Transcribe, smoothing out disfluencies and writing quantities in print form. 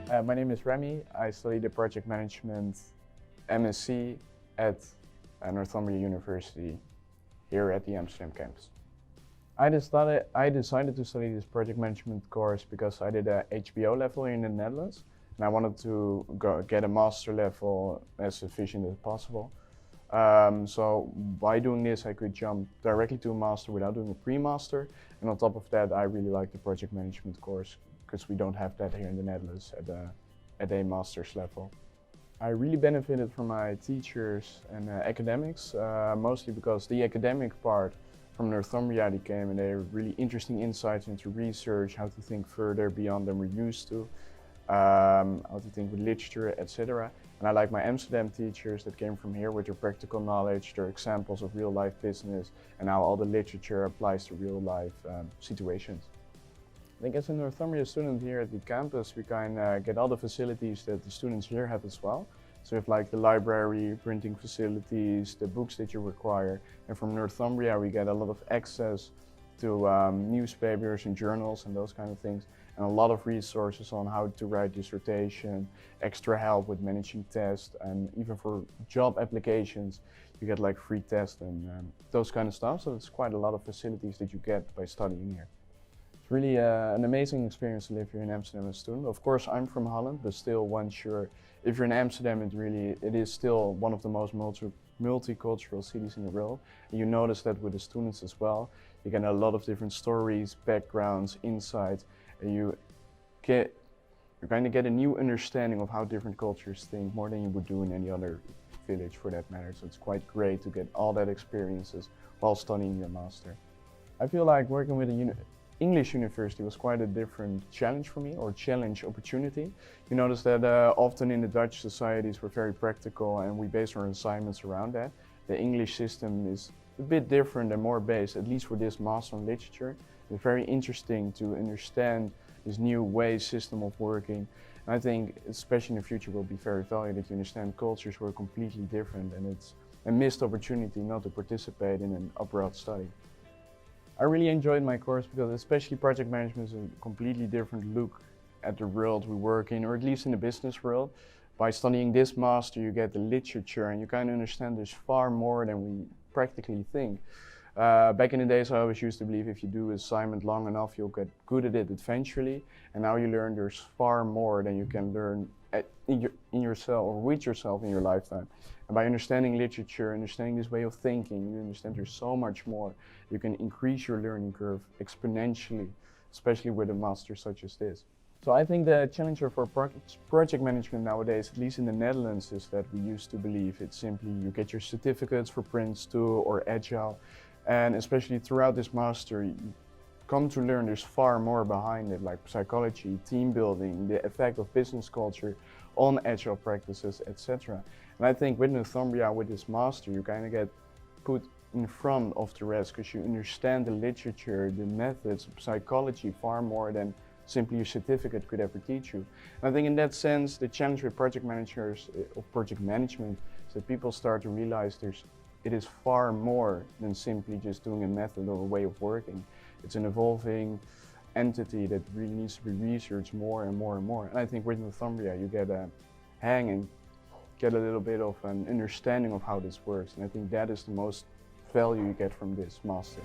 My name is Remy. I study the Project Management MSc at Northumbria University here at the Amsterdam campus. I decided to study this project management course because I did a HBO level here in the Netherlands, and I wanted to get a master level as efficient as possible. So by doing this, I could jump directly to a master without doing a pre-master. And on top of that, I really like the project management course because we don't have that here in the Netherlands at a master's level. I really benefited from my teachers and academics, mostly because the academic part from Northumbria they came and they were really interesting insights into research, how to think further beyond than we're used to, how to think with literature, etc. And I like my Amsterdam teachers that came from here with their practical knowledge, their examples of real life business, and how all the literature applies to real life situations. I think as a Northumbria student here at the campus, we kind of get all the facilities that the students here have as well. So we have like the library, printing facilities, the books that you require. And from Northumbria, we get a lot of access to newspapers and journals and those kind of things. And a lot of resources on how to write dissertation, extra help with managing tests, and even for job applications, you get like free tests and those kind of stuff. So it's quite a lot of facilities that you get by studying here. It's really an amazing experience to live here in Amsterdam as a student. Of course, I'm from Holland, but still once you're, if you're in Amsterdam, it is still one of the most multicultural cities in the world. And you notice that with the students as well. You get a lot of different stories, backgrounds, insights, and you kind of get a new understanding of how different cultures think more than you would do in any other village for that matter. So it's quite great to get all that experiences while studying your master. I feel like working with a English university was quite a different challenge for me, or challenge opportunity. You notice that often in the Dutch societies we're very practical and we base our assignments around that. The English system is a bit different and more based, at least for this master in literature. It's very interesting to understand this new system of working. And I think especially in the future will be very valuable to understand cultures who are completely different, and it's a missed opportunity not to participate in an abroad study. I really enjoyed my course because especially project management is a completely different look at the world we work in, or at least in the business world. By studying this master, you get the literature and you kind of understand there's far more than we practically think. Back in the days, I always used to believe if you do an assignment long enough, you'll get good at it eventually. And now you learn there's far more than you can learn in yourself or with yourself in your lifetime. And by understanding literature, understanding this way of thinking, you understand there's so much more. You can increase your learning curve exponentially, especially with a master such as this. So I think the challenge for project management nowadays, at least in the Netherlands, is that we used to believe it's simply you get your certificates for Prince2 or Agile. And especially throughout this master, you come to learn there's far more behind it, like psychology, team building, the effect of business culture on agile practices, etc. And I think with Northumbria, with this master, you kind of get put in front of the rest because you understand the literature, the methods, psychology far more than simply your certificate could ever teach you. And I think in that sense, the challenge with project managers of project management is that people start to realize it is far more than simply just doing a method or a way of working. It's an evolving entity that really needs to be researched more and more and more. And I think with Northumbria, you get a hang and get a little bit of an understanding of how this works. And I think that is the most value you get from this master.